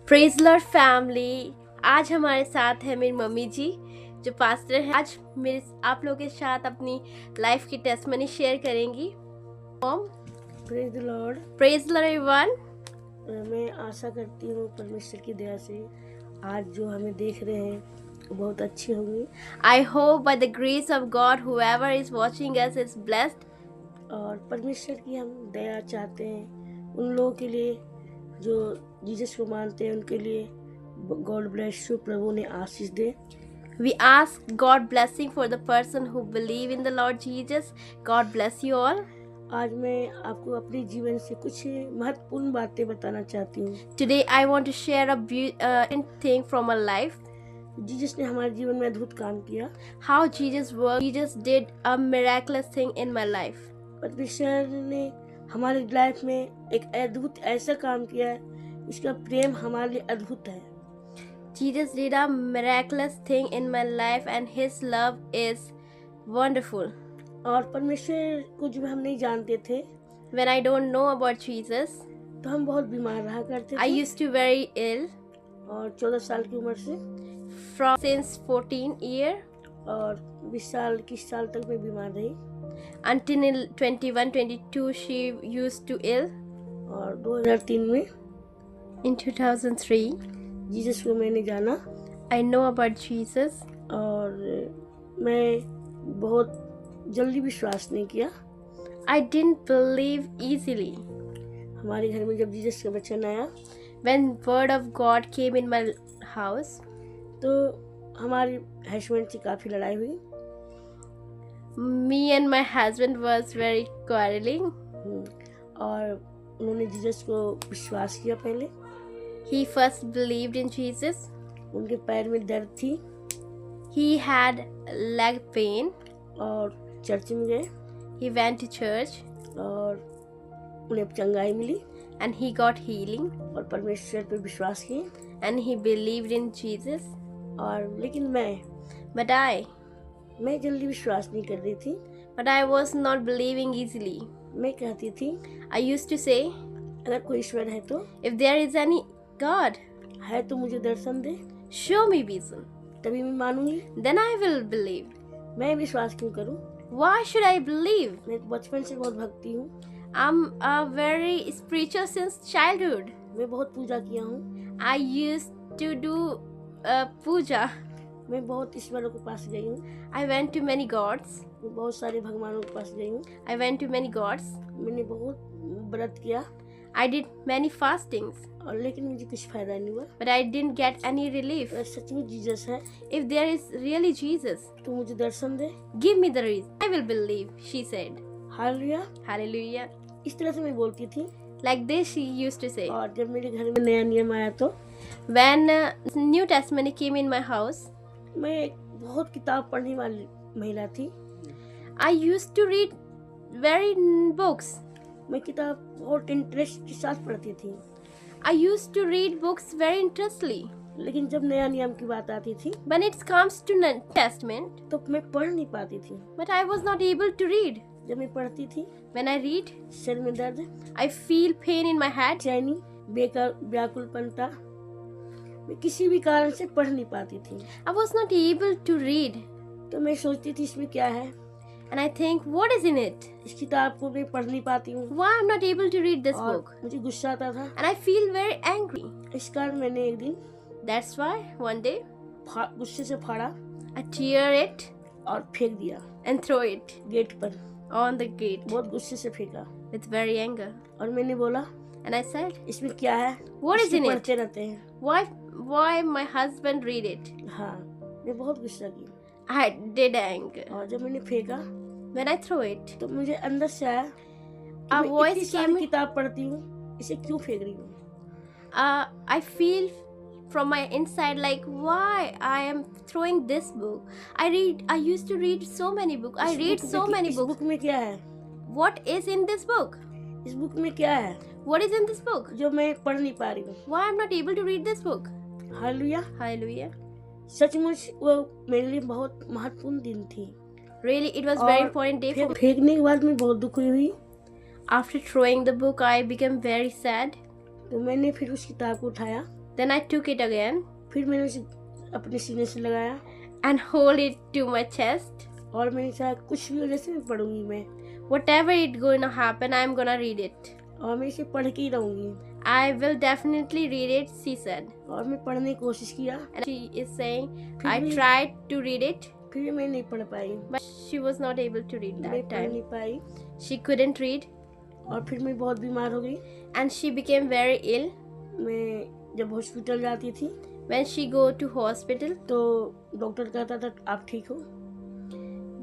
Praise Lord family. आज हमारे साथ है मेरी मम्मी जी जो पास्टर हैं। आज मेरे आप लोगों के साथ अपनी लाइफ की टेस्टमनी शेयर करेंगी। Mom, praise the Lord. Praise Lord everyone. मैं आशा करती हूँ परमेश्वर की दया से आज जो हमें देख रहे हैं वो बहुत अच्छी होंगी। I hope by the grace of God whoever is watching us is blessed। और परमेश्वर की हम दया चाहते हैं उन लोगों के लिए जो जीसस को मानते हैं, उनके लिए गॉड ब्लेस यू, प्रभु ने आशीष दे। We ask God blessing for the person who believe in the Lord Jesus. God bless you all। आज मैं आपको अपने जीवन से कुछ महत्वपूर्ण बातें बताना चाहती हूँ। Today I want to share a important thing from our life। Jesus ने हमारे जीवन में अद्भुत काम किया। How Jesus worked। Jesus did a miraculous thing in my life। परमेश्वर ने हमारी लाइफ में एक अद्भुत ऐसा काम किया है, उसका प्रेम हमारे लिए अद्भुत है। Jesus did a miraculous thing in my life and his love is wonderful। और परमेश्वर को जब हम नहीं जानते थे When I don't know about Jesus, तो हम बहुत बीमार रहा करते I थे used to very ill और 14 साल की उम्र से from since 14 year और 20 साल तक मैं बीमार रही। until 21-22 she used to ill। और 2003 में In 2003 जीसस को मैंने जाना I know about Jesus। और मैं बहुत जल्दी विश्वास नहीं किया। I didn't believe easily। हमारे घर में जब जीसस का वचन आया When word of God came in my house, तो हमारे हस्बैंड से काफ़ी लड़ाई हुई। me and my husband was very quarreling। और उन्होंने जीसस को विश्वास किया पहले। He first believed in Jesus। उनके पैर में दर्द थी He had leg pain। और चर्च में गए He went to church और उन्हें चंगाई मिली and he got healing और परमेश्वर पर विश्वास किए। and he believed in Jesus। और लेकिन But मैं जल्दी विश्वास नहीं कर रही थी। I was not believing easily। मैं कहती थी I used to say, अगर कोई ईश्वर है तो if there is any God, है तो मुझे दर्शन दे, show me vision, तभी मैं मानूंगी। then I will believe। मैं विश्वास क्यों करूं? Why should I believe? मैं बचपन से बहुत भक्ति हूँ। I'm a very spiritual since childhood। मैं बहुत पूजा किया हूँ। I used to do puja। मैं बहुत ईश्वरों के पास गई हूँ। I went to many gods। मैं बहुत सारे भगवानों के पास गई हूँ। I went to many gods। मैंने बहुत व्रत किया I did many fastings, और लेकिन मुझे कुछ फायदा नहीं हुआ। but I didn't get any relief। अगर सच में जीसस है If there is really Jesus, तो मुझे दर्शन दे। give me the reason। I will believe, she said। Hallelujah. Hallelujah। इस तरह से मैं बोलती थी। Like this she used to say। और जब मेरे घर में नया नियम आया तो When New Testament came in my house, मैं एक बहुत किताब पढ़ने वाली महिला थी। I used to read very books। मैं किताब बहुत इंटरेस्ट के साथ पढ़ती थी। I used to read books very interestedly। लेकिन जब नया नियम की बात आती थी When it comes to New Testament, तो मैं पढ़ नहीं पाती थी। but I was not able to read। जब मैं पढ़ती थी When I read, सिर में दर्द, I feel pain in my head। चैनी, व्याकुलपनता, मैं किसी भी कारण से पढ़ नहीं पाती थी। I was not able to read तो मैं सोचती थी इसमें क्या है, and I think, what is in it? इस किताब को मैं पढ़ नहीं पाती हूँ। Why I'm not able to read this और book? मुझे गुस्सा आता था। And I feel very angry। इस कारण मैंने एक दिन That's why one day गुस्से से फाड़ा I tear it और फेंक दिया and throw it गेट पर। on the gate बहुत गुस्से से फेंका with very anger। और मैंने बोला And I said, इसमें क्या है, what is इसको in it? पढ़ते रहते हैं। Why my husband read it? हाँ, मैं बहुत गुस्सा की। I did anger। और जब मैंने फेंका When I throw it, तो मुझे अंदर से आया कि A मैं voice इतनी सारी came- किताब पढ़ती हूँ, इसे क्यों फेंक रही हूँ। I feel from my inside like, why I am throwing this book? I used to read so many books। I इस read बुक so में- many इस books। बुक में क्या है, What is in this book? इस book में क्या है What is in this book? जो मैं पढ़ नहीं पा रही हूँ। Why I'm not able to read this book? Hallelujah. Hallelujah। सचमुच वो मेरे लिए बहुत महत्वपूर्ण दिन थी। Really, it was और very important day for me। फेंकने के बाद मैं बहुत दुखी हुई। After throwing the book, I became very sad। तो मैंने फिर उस किताब को उठाया Then I took it again फिर मैंने उसे अपने सीने से लगाया and hold it to my chest. और मैंने कहा कुछ भी हो जैसे मैं पढ़ूंगी मैं, Whatever it gonna happen, I'm gonna read it. और मैं इसे पढ़ के ही रहूंगी। I will definitely read it, she said. और मैं पढ़ने की कोशिश किया, And she is saying, फिर I भी- tried to read it, फिर भी मैं नहीं पढ़ पाई, but she was not able to read मैं that पढ़ time. नहीं पाई। She couldn't read और फिर मैं बहुत बीमार हो गई। and she became very ill. मैं जब हॉस्पिटल जाती थी When she go to hospital, तो डॉक्टर कहता था आप ठीक हो।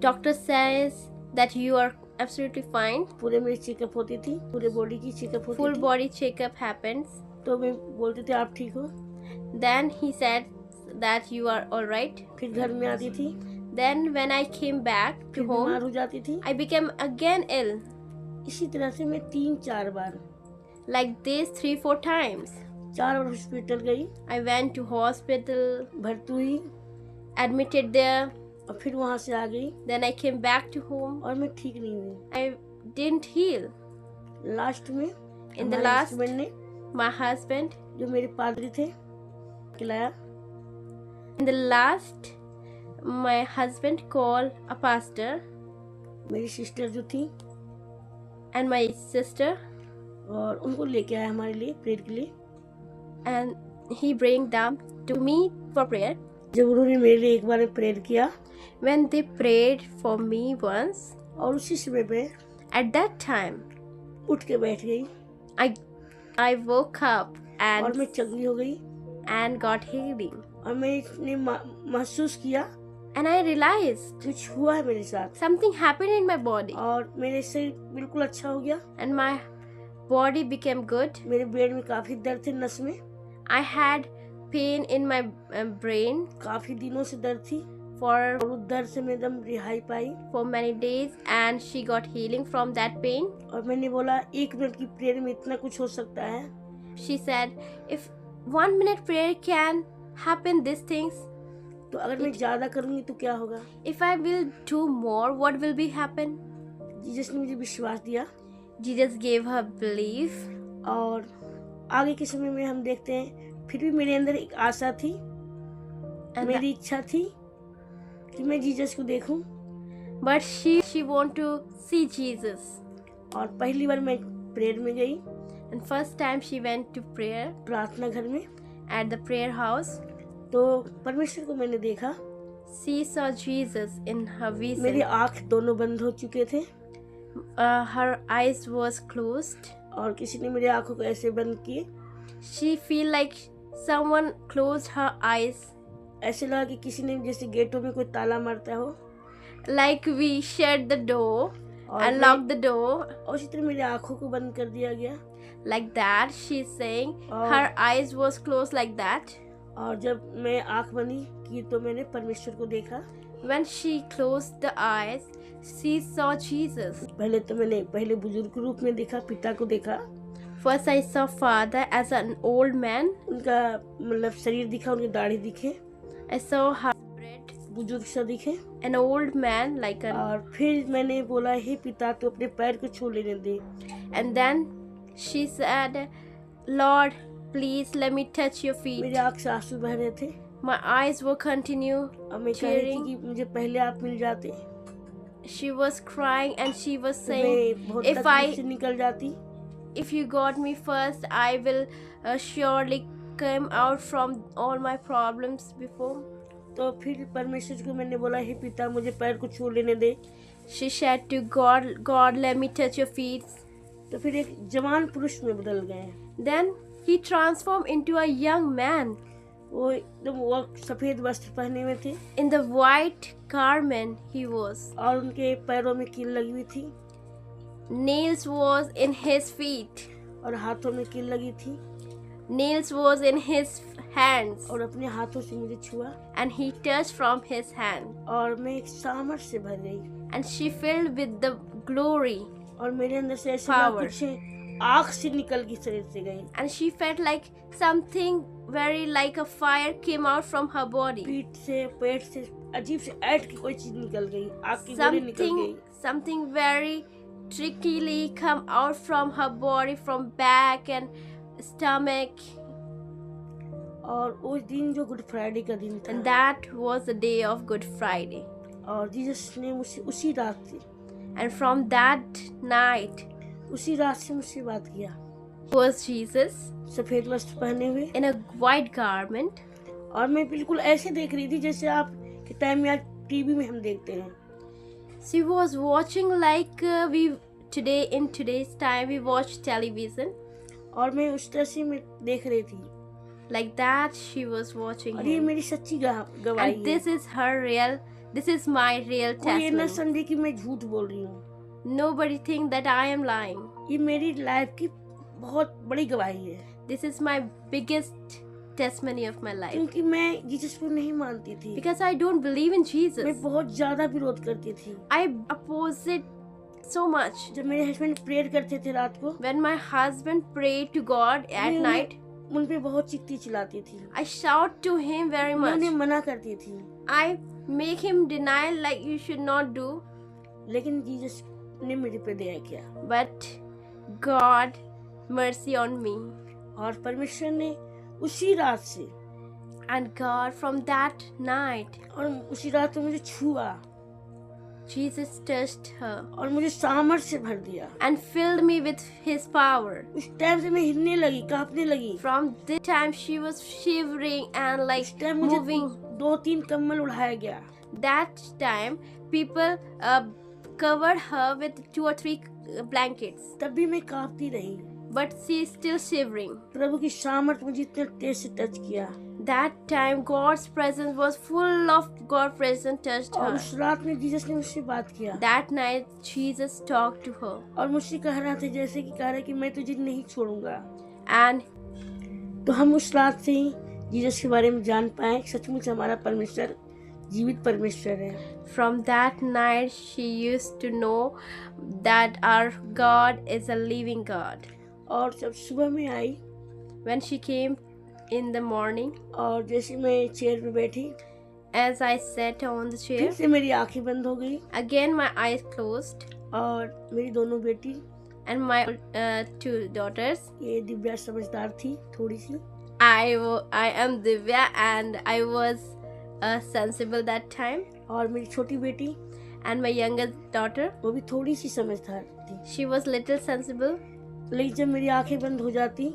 doctor says that you are absolutely fine. पूरे मेरी चेकअप होती थी, पूरे बॉडी की चेकअप होती Full थी। body checkup happens. तो मैं बोलते थे आप ठीक हो। Then he said that you are all right. फिर घर में आती थी, Then when I came back फिर to बीमार home, हो जाती थी। I became again ill. इसी तरह से मैं 3-4 बार Like this 3-4 times. 4 bar hospital गई, I went to hospital, भर्ती हुई admitted there. और फिर वहाँ से आ गई Then I came back to home. और मैं ठीक नहीं हुई। I didn't heal. लास्ट में In the हमारे last, husband ने my husband, जो मेरे पादरी थे खिलाया। in the last, my husband called a pastor मेरी सिस्टर जो थी and my sister, और उनको लेके आया हमारे लिए प्रेयर के लिए। and he bring them to me for prayer. जब उन्होंने मेरे लिए एक बार प्रेयर किया When they prayed for me once, और उसी समय पे at that time, उठ के बैठ गई I woke up और मैं and चंगी हो गई got healing. और मैंने महसूस किया And I realized कुछ हुआ है मेरे साथ something happened in my body और मेरे शरीर बिल्कुल अच्छा हो गया। and my body became good. मेरे पेट में काफी दर्द थे, नस में I had pain in my brain काफी दिनों से दर्द थी for और उस दर्द से मैं एकदम रिहाई पाई। many days and she got healing from that pain. और मैंने बोला 1 मिनट की प्रेयर में इतना कुछ हो सकता है। She said, if 1 minute prayer can happen these things, तो अगर मैं ज्यादा करूंगी तो क्या होगा। if I will do more, what will be happen? Jesus ने मुझे विश्वास दिया Jesus gave her belief. और आगे के समय में हम देखते हैं फिर भी मेरे अंदर एक आशा थी, And मेरी इच्छा थी कि मैं जीसस को देखूं। but she want to see Jesus. और पहली बार मैं प्रेयर में गई, And first time she went to prayer प्रार्थना घर में, at the prayer house. तो परमेश्वर को मैंने देखा। She saw Jesus in her मेरी vision. आंख दोनों बंद हो चुके थे Her eyes was closed. और किसी ने मेरी आंखों को ऐसे बंद किए, She feel like someone closed her eyes, ऐसे लगा कि किसी ने जैसे गेटों में कोई ताला मारता हो। like we shut the door और and मैं- locked the door. और उसी तरह मेरी आंखों को बंद कर दिया गया। Like that, she's saying Oh. her eyes was closed like that. और जब मैं आंख बंदी की तो मैंने परमेश्वर को देखा। When she closed the eyes, she saw Jesus. पहले बुजुर्ग के रूप में देखा, पिता को देखा। First, I saw father as an old man. उनका मतलब शरीर दिखा, उनकी दाढ़ी दिखे, I saw her bread, बुजुर्ग सा दिखे। an old man like an. और फिर मैंने बोला हे पिता तो अपने पैर को छू लेने दे। And then she said, Lord, please let me touch your feet. मेरे आंख से आंसू बह रहे थे My eyes will continue और मैं कह रही थी tearing. कि मुझे पहले आप मिल जाते She was crying and she was तो saying, मैं बहुत if तकलीफ से I, निकल जाती। if you got me first, I will surely come out from all my problems before. तो फिर परमेश्वर को मैंने बोला हे पिता मुझे पैर को छू लेने दे। She said to God, God, let me touch your feet. तो फिर एक जवान पुरुष में बदल गए। Then he transformed into a young man वो एकदम वो सफेद वस्त्र पहने हुए थे in the white garment he was. और उनके पैरों में कील लगी हुई थी Nails was in his feet. और हाथों में कील लगी थी Nails was in his hands. और अपने हाथों से मुझे छुआ And he touched from his hand. और मैं एक सामर्थ से भर गई And she filled with the glory. और मेरे अंदर से ऐसे ना Power. कुछ आग से निकल के शरीर से गई। And she felt like something very like a fire came out from her body. पीठ से पेट से अजीब से ऐठ की कोई चीज निकल गई, आग की गोली निकल गई। Something very trickily come out from her body, from back and stomach. और उस दिन जो गुड फ्राइडे का दिन And था, that was the day of Good Friday. और जीसस ने मुझसे उसी रात से And from that night मुझसे बात किया, was Jesus सफेद वस्त्र पहने हुए, in a white garment. और मैं बिल्कुल ऐसे देख रही थी जैसे आप के टाइम में आज टीवी में हम देखते हैं। She was watching like in today's time we watch television. और मैं उस तरह से मैं देख रही थी, Like that she was watching और ये him. मेरी सच्ची गवाही And है। this is my real कोई ये न testimony. समझे कि मैं झूठ बोल रही हूँ, Nobody think that I am lying. ये मेरी लाइफ की बहुत बड़ी गवाही है, This is my biggest testimony of my life. क्योंकि मैं जीसस को नहीं मानती थी, Because I don't believe in Jesus. मैं बहुत ज्यादा विरोध करती थी। I oppose it so much. जब मेरे हस्बैंड प्रेयर करते थे रात को, When my husband prayed to God at मैं night, उन पे बहुत चित्ती चिल्लाती थी, I shout to him very मैं much. उन्हें मना करती थी, I make him deny like you should not do. लेकिन जीसस ने मेरे पे दया किया, But God mercy on me. और परमेश्वर ने उसी रात से And God from that night, और उसी रात में मुझे छुआ Jesus touched her और मुझे सामर्थ से भर दिया। and filled me with his power. उस टाइम से मैं हिलने लगी, कांपने लगी। From this time she was shivering and like उस टाइम मुझे moving. 2-3 कंबल उड़ाया गया। That time people covered her with 2 or 3 blankets, तब भी मैं कांपती रही। but she is still shivering. प्रभु की सामर्थ मुझे इतने तेज से टच किया, That time God's presence was full of God's presence touched और her. उस रात में जीसस ने मुझसे बात किया That night Jesus talked to her और मुझसे कह रहा था, जैसे कि कह रहा कि मैं तुझे नहीं छोड़ूंगा। and तो हम उस रात से ही जीसस के बारे में जान पाए, सचमुच हमारा परमेश्वर जीवित परमेश्वर है। from that night she used to know that our God is a living God. और जब सुबह में आई When she came in the morning, और जैसे मैं चेयर पे बैठी, as I sat on the फिर chair, से मेरी आंखें बंद हो गई again my eyes closed और मेरी दोनों बेटी, and my 2 daughters. ये दिव्या समझदार थी थोड़ी सी, I am Divya and I was sensible that time, और मेरी छोटी बेटी and my youngest daughter, वो भी थोड़ी सी समझदार थी। she was little sensible. लेकिन जब मेरी आंखें बंद हो जाती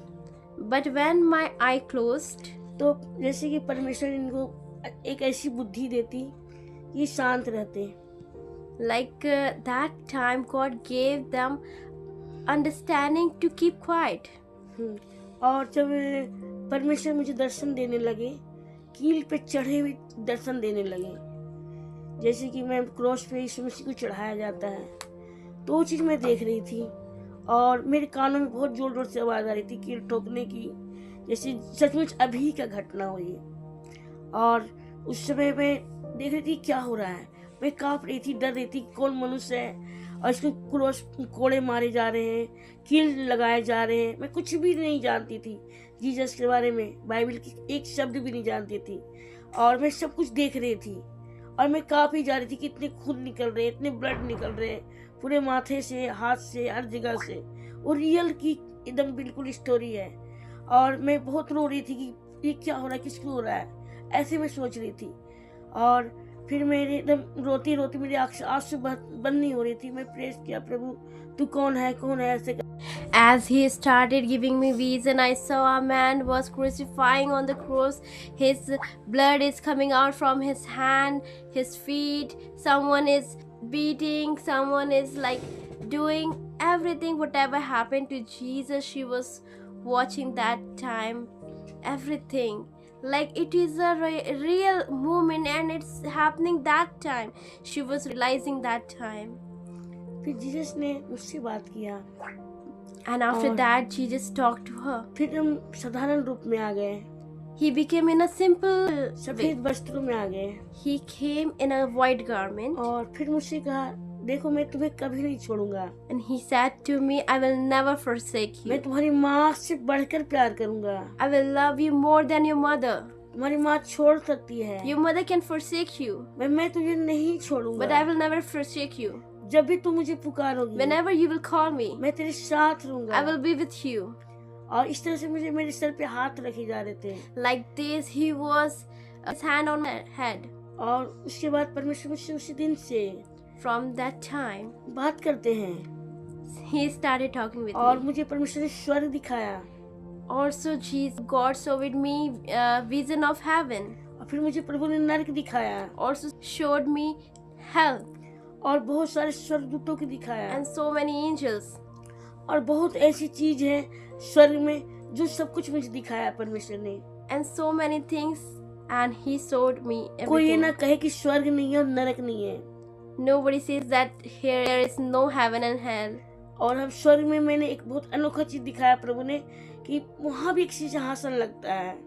But when my eye closed, तो जैसे कि परमेश्वर इनको एक ऐसी बुद्धि देती कि ये शांत रहते, like that time God gave them understanding to keep quiet. और जब परमेश्वर मुझे दर्शन देने लगे, कील पे चढ़े हुए दर्शन देने लगे, जैसे कि मैं क्रॉस पे यीशु मसीह को चढ़ाया जाता है, तो वो चीज़ मैं देख रही थी और मेरे कानों में बहुत जोर जोर से आवाज़ आ रही थी कील ठोकने की, जैसे सचमुच अभी का घटना हुई। और उस समय मैं देख रही थी क्या हो रहा है, मैं काँप रही थी, डर रही थी कौन मनुष्य है और इसको क्रॉस कोड़े मारे जा रहे हैं, कील लगाए जा रहे हैं। मैं कुछ भी नहीं जानती थी जीसस के बारे में, बाइबल की एक शब्द भी नहीं जानती थी, और मैं सब कुछ देख रही थी और मैं काँप ही जा रही थी कि इतने खून निकल रहे हैं, इतने ब्लड निकल रहे हैं पूरे माथे से, हाथ से, हर जगह से, और रियल की एकदम बिल्कुल स्टोरी है। और मैं बहुत रो रही थी कि ये क्या हो रहा है, किसको हो रहा है, ऐसे मैं सोच रही थी। और फिर मेरे एकदम रोती रोती मेरी आंसू बंद नहीं हो रही थी। मैं प्रेस किया, प्रभु तू कौन है ऐसे। As he started giving me vision, I saw a man was crucifying on the cross. His blood is coming out from his hand, his feet. Someone is beating, someone is like doing everything. Whatever happened to Jesus, she was watching that time. Everything. Like it is a real moment and it's happening that time. She was realizing that time. फिर Jesus ने मुझसे बात किया And after that, Jesus talked to her. फिर हम साधारण रूप में आ गए, He became in a simple way. सफेद वस्त्रों में आ गए, He came in a white garment. और फिर मुझसे कहा, देखो मैं तुम्हें कभी नहीं छोड़ूंगा, And he said to me, I will never forsake मैं you. तुम्हारी माँ से बढ़कर प्यार करूंगा। I will love you more than your mother. तुम्हारी माँ छोड़ सकती है, Your mother can forsake you, मैं तुझे नहीं but I छोड़ूंगा। will never forsake you. जब भी तू मुझे पुकारोगी, Whenever you will call me, मैं तेरे साथ I रहूंगा। will be with you. और इस तरह से मुझे मेरे सर पे हाथ रखे जा रहे थे। Like this, he was his hand on my head. और उसके बाद परमेश्वर मुझसे उसी दिन से From that time, बात करते हैं he started talking with और me. मुझे परमेश्वर ने स्वर्ग दिखाया Also, God showed me vision of heaven. और फिर मुझे प्रभु ने नरक दिखाया Also showed me hell और बहुत सारे स्वर्गदूतों को दिखाया and so many angels. और बहुत ऐसी चीज है स्वर्ग में जो सब कुछ मुझे दिखाया परमेश्वर ने। And so many things, and he showed me कोई ये ना everything. कहे कि स्वर्ग नहीं है और नरक नहीं है। Nobody says that here is no heaven and hell. और हम स्वर्ग में मैंने एक बहुत अनोखा चीज दिखाया प्रभु ने कि वहां भी एक सिंहासन लगता है।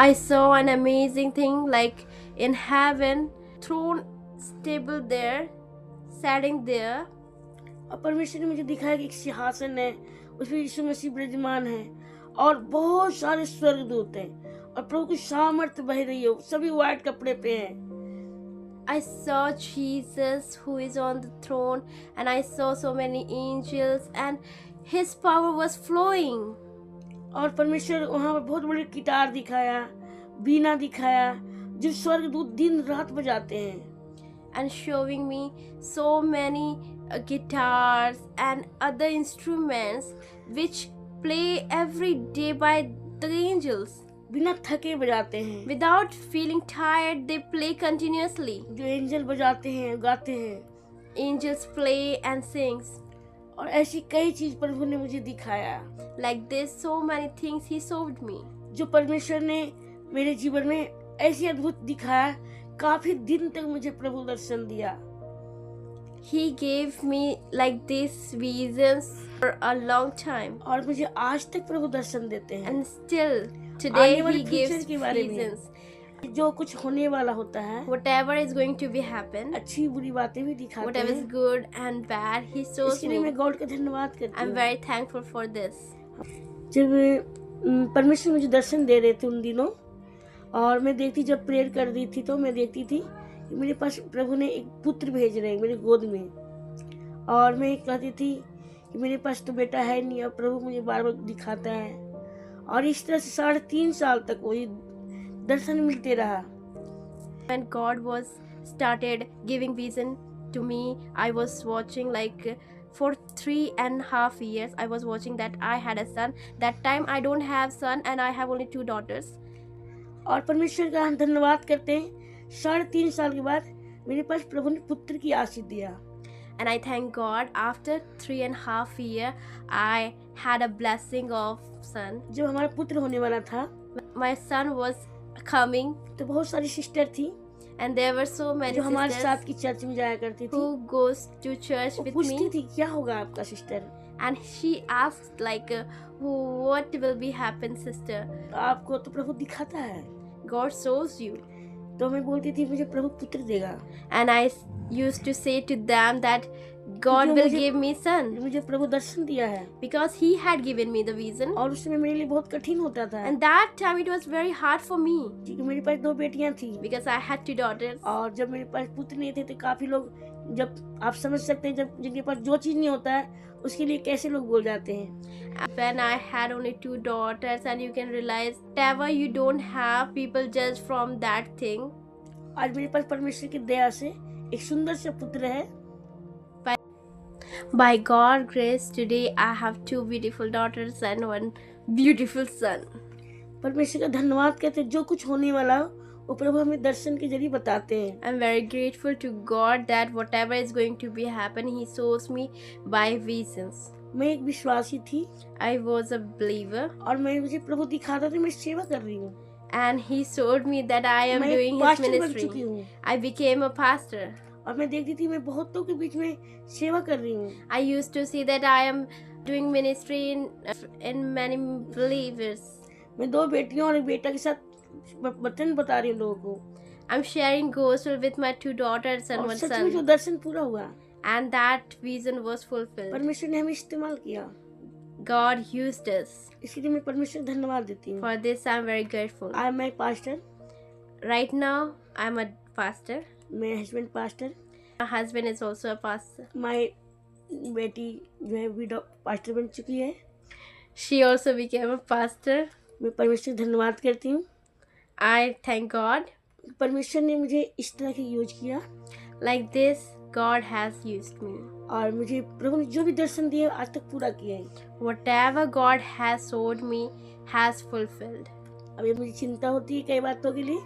I saw an amazing thing, like in heaven, throne stable there, sitting there. और परमेश्वर ने मुझे दिखाया कि एक सिंहासन है, उसमें यीशु मसीह विराजमान है और बहुत सारे स्वर्गदूत हैं और प्रभु की सामर्थ्य बह रही है, सभी व्हाइट कपड़े पे हैं। I saw Jesus who is on the throne, and I saw so many angels, and his power was flowing. और परमेश्वर वहां पर बहुत बड़े गिटार दिखाया, बीना दिखाया, जो स्वर्गदूत दिन रात बजाते हैं। And showing me so many guitars and other instruments which play every day by the angels. बिना थके बजाते हैं, Without feeling tired, they play continuously. जो एंजल बजाते हैं, गाते हैं। Angels play and sings. और ऐसी कई चीज प्रभु ने मुझे दिखाया Like this, so many things he showed me. जो परमेश्वर ने मेरे जीवन में ऐसी अद्भुत दिखाया। काफी दिन तक मुझे प्रभु दर्शन दिया। He gave me like these visions for a long time. और मुझे आज तक प्रभु दर्शन देते हैं। And still, today आने वाले he फ्यूचर gives के बारे में, visions. जो कुछ होने वाला होता है, Whatever is going to be happen, अच्छी बुरी बातें भी दिखाते whatever is हैं। good and bad, he shows इसके लिए me. मैं गॉड का धन्यवाद करती I'm हूँ। very thankful for this. जब परमेश्वर मुझे दर्शन दे रहे थे उन दिनों, और मैं देखती जब प्रेयर कर रही थी तो मैं देखती थी कि मेरे पास प्रभु ने एक पुत्र भेज रहे हैं मेरे गोद में, और मैं कहती थी कि मेरे पास तो बेटा है नहीं, और प्रभु मुझे बार बार दिखाता है। और इस तरह से 3.5 साल तक वही दर्शन मिलते रहा। When God was started giving vision to me, I was watching like for 3.5 years. I was watching that I had a son. That time I don't have son and I have only 2 daughters. और परमेश्वर का हम धन्यवाद करते हैं। 3.5 साल के बाद मेरे पास प्रभु ने पुत्र की आशीष दिया। And I thank God, after 3.5 years, I had a blessing of son. जब हमारा पुत्र होने वाला था My son was coming, तो बहुत सारी सिस्टर थी and there were so many जो हमारे sisters साथ की चर्च में जाया करती थी। who goes to church वो with पूछती me, थी क्या होगा आपका sister, and she asked like, what will be happen, sister? तो आपको तो प्रभु दिखाता है। God shows you. तो मैं बोलती थी मुझे प्रभु पुत्र देगा, And I used to say to them that God क्योंकि will मुझे- give me son, मुझे प्रभु दर्शन दिया है। because he had given me the vision. और उस समय मेरे लिए बहुत कठिन होता था And that time it was very hard for me क्योंकि मेरे पास 2 बेटियां थी, because I had 2 daughters. और जब मेरे पास पुत्र नहीं थे तो काफी लोग, जब आप समझ सकते हैं जब जिनके पास जो चीज नहीं होता है उसके लिए कैसे लोग बोल जाते हैं। When I had only 2 daughters, and you can realize whatever you don't have, people judge from that thing. आज मेरे पास परमेश्वर की दया से एक सुंदर सा पुत्र है। By God's grace, today I have 2 beautiful daughters and 1 beautiful son. परमेश्वर का धन्यवाद करते हैं, जो कुछ होने वाला हो वो प्रभु हमें दर्शन के जरिए बताते हैं। I'm very grateful to God that whatever is going to be happen, He shows me by visions. मैं एक विश्वासी थी I was a believer, और मुझे प्रभु दिखाता था मैं सेवा कर रही हूँ। and He showed me that I am मैं doing एक His पास्टर बन चुकी ministry. हूँ I became a pastor. और मैं देखती थी मैं बहुतों के बीच में सेवा कर रही हूँ। I used to see that I am doing ministry in many believers. मैं 2 बेटियों और एक बेटा के साथ वचन बता रही हूँ लोगों को, I'm sharing gospel with my 2 daughters and और 1 सच में जो son, दर्शन पूरा हुआ, and that vision was fulfilled. परमेश्वर ने हमें इस्तेमाल किया। God used us. इसके लिए मैं परमेश्वर को धन्यवाद देती हूँ। For this, I'm very grateful. आज मैं pastor, Right now, I'm a pastor. मैं husband pastor, My husband is also a pastor. My बेटी जो है विडो पास्टर बन चुकी है। She also became a pastor. मैं परमेश्वर का धन्यवाद करती हूँ। I thank God. परमेश्वर ने मुझे इस तरह के यूज किया Like this, God has used me. और मुझे प्रभु ने जो भी दर्शन दिए आज तक पूरा किया है। Whatever God has showed me has fulfilled. अभी मुझे चिंता होती है कई बातों के लिए।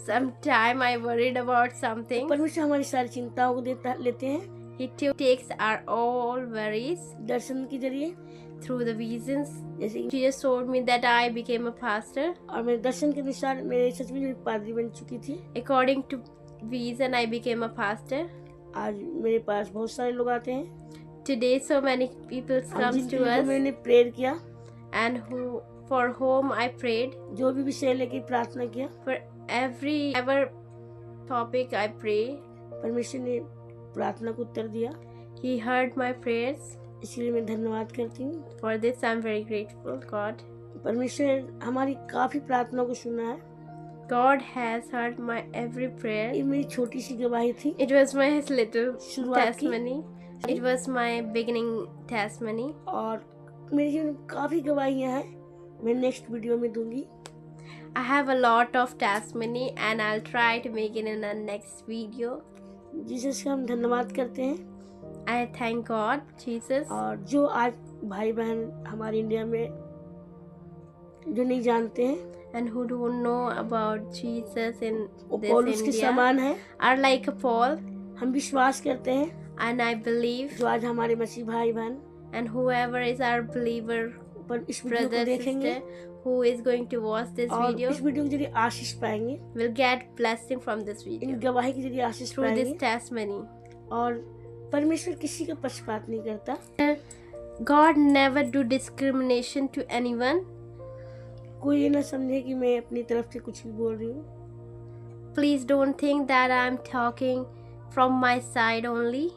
Sometime I worried about something. परमेश्वर हमारी सारी चिंताओं को लेते हैं He too takes our all worries दर्शन के जरिए। through the visions. जैसे She just told me that I became a pastor. और मेरे दर्शन के अनुसार मेरे सच में पादरी बन चुकी थी। According to vision, I became a pastor. आज मेरे पास बहुत सारे लोग आते हैं Today, so many people come to us, मैंने प्रेयर किया, and for whom I prayed. जो भी विषय लेके प्रार्थना किया, For ever topic I pray, परमेश्वर ने प्रार्थना को उत्तर दिया। He heard my prayers. इसलिए मैं धन्यवाद करती हूँ। For this, I'm very grateful, God. परमेश्वर हमारी काफी प्रार्थनाओं को सुना है। God has heard my every prayer. ये मेरी छोटी सी गवाही थी। It was my little शुरुआत की। testimony. It was my beginning testimony. और मेरे जीवन में काफी गवाहियाँ हैं, मैं नेक्स्ट वीडियो में दूंगी। I have a lot of testimony and I'll try to make it in the next video. Jesus का हम धन्यवाद करते हैं। I thank God, Jesus. और जो आज भाई बहन हमारे इंडिया में जो नहीं जानते हैं, And who don't know about Jesus in वो this पौलुस के India समान है। are like a Paul. हम विश्वास करते हैं And I believe, जो आज हमारे मसीह भाई बहन and whoever is our believer, पर इस वीडियो को brother, देखेंगे sister, who is going to watch this और video, इस वीडियो के जरिए आशीष पाएंगे, will get blessing from this in video गवाही के जरिए आशीष through this पाएंगे। testimony. और परमेश्वर किसी का पक्षपात नहीं करता। God never do discrimination to anyone. कोई ये ना समझे कि मैं अपनी तरफ से कुछ भी बोल रही हूँ। Please don't think that I'm talking from my side only.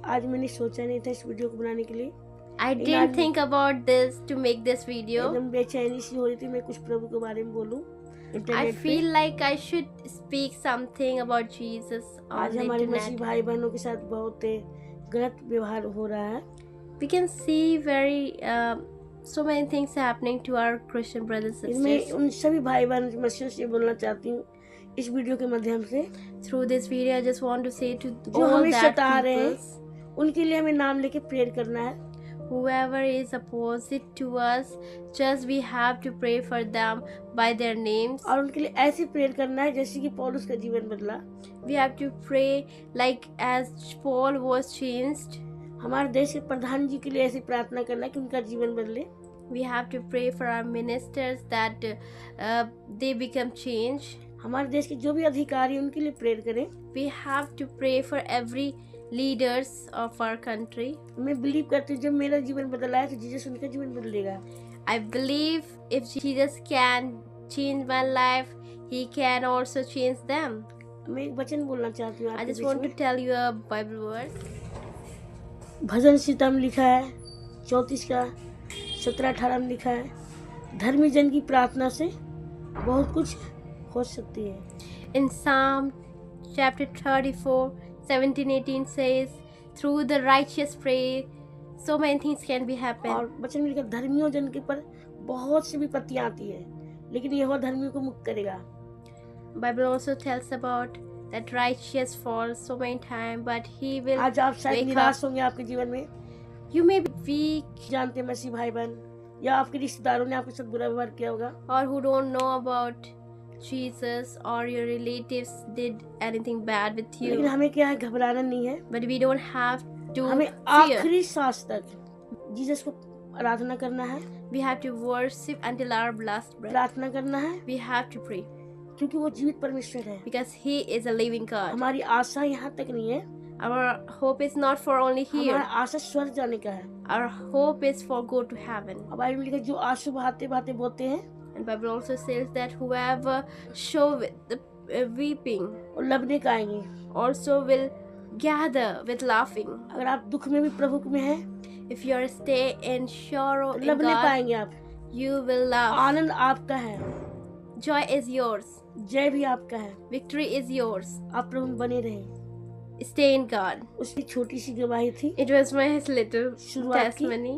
आज मैंने सोचा नहीं था इस वीडियो को बनाने के लिए। I didn't think about this to make this video. एकदम बेचैनी सी हो रही थी मैं कुछ प्रभु के बारे में बोलूं I इंटरनेट पे। feel like I should speak something about Jesus on आज the हमारे मसीह internet. भाई बहनों के साथ बहुत गलत व्यवहार हो रहा है। We can see so many things happening to our Christian brothers and मैं sisters. उन सभी भाई बहन मसीह से बोलना चाहती हूँ इस वीडियो के माध्यम से, Through this video, I just want to say to जो all हमें that सता रहे peoples, हैं उनके लिए हमें नाम लेके प्रेयर करना है। whoever is opposite to us, just we have to pray for them by their names. और उनके लिए ऐसे प्रेयर करना है जैसे कि पौलुस का जीवन बदला। We have to pray like as Paul was changed. हमारे देश के प्रधान जी के लिए ऐसी प्रार्थना करना है कि उनका जीवन बदले। We have to pray for our ministers that they become changed. हमारे देश के जो भी अधिकारी हैं, उनके लिए प्रेयर करें। We have to pray for every leaders of our country. मैं बिलीव करती हूँ जब मेरा जीवन बदला है तो जीसस उनका जीवन बदलेगा। I believe if Jesus can change my life, he can also change them. मैं एक वचन बोलना चाहती हूँ I आपके just बीच want to में। tell you a Bible verse. भजन सीतम लिखा है 34 का 17-18 में लिखा है, धर्मी जन की प्रार्थना से बहुत कुछ हो सकती है। In Psalm chapter 34, 17-18 says, through the righteous prayer, so many things can be happen. और वचन में लिखा धर्मियों जन के पर बहुत सी विपत्तियां आती है, लेकिन यहोवा धर्मियों को मुक्त करेगा। Bible also tells about that righteous falls so many times, but he will आज आप शायद wake निराश up. होंगे आपके जीवन में, You may be weak, जानते हैं मसीह भाई बहन या आपके रिश्तेदारों ने आपके साथ बुरा व्यवहार किया होगा, or who don't know about Jesus, or your relatives did anything bad with लेकिन you. हमें क्या है, घबराना नहीं है। But we don't have to हमें fear. आखिरी सांस तक जीसस को आराधना करना है, We have to worship until our last breath. प्रार्थना करना है, We have to pray क्योंकि वो जीवित परमेश्वर है। because He is a living God. हमारी आशा यहाँ तक नहीं है, Our hope is not for only हमारा here. आशा स्वर्ग जाने का है। Our hope is for go to heaven. अब बाइबल में लिखा है, जो आंसू बहाते बहाते बोते हैं And Bible also says that whoever show with the weeping और लबने का आएंगे। also will gather with laughing. अगर आप दुख में भी प्रभु में हैं If you are stay in sorrow तो in लबने God, पाएंगे आप। you will laugh. आनंद आपका है, Joy is yours. जय भी आपका है। Victory is yours. आप प्रभु में बने रहे। Stay in God. उसकी छोटी सी गवाही थी It was my little शुरुआत की। testimony.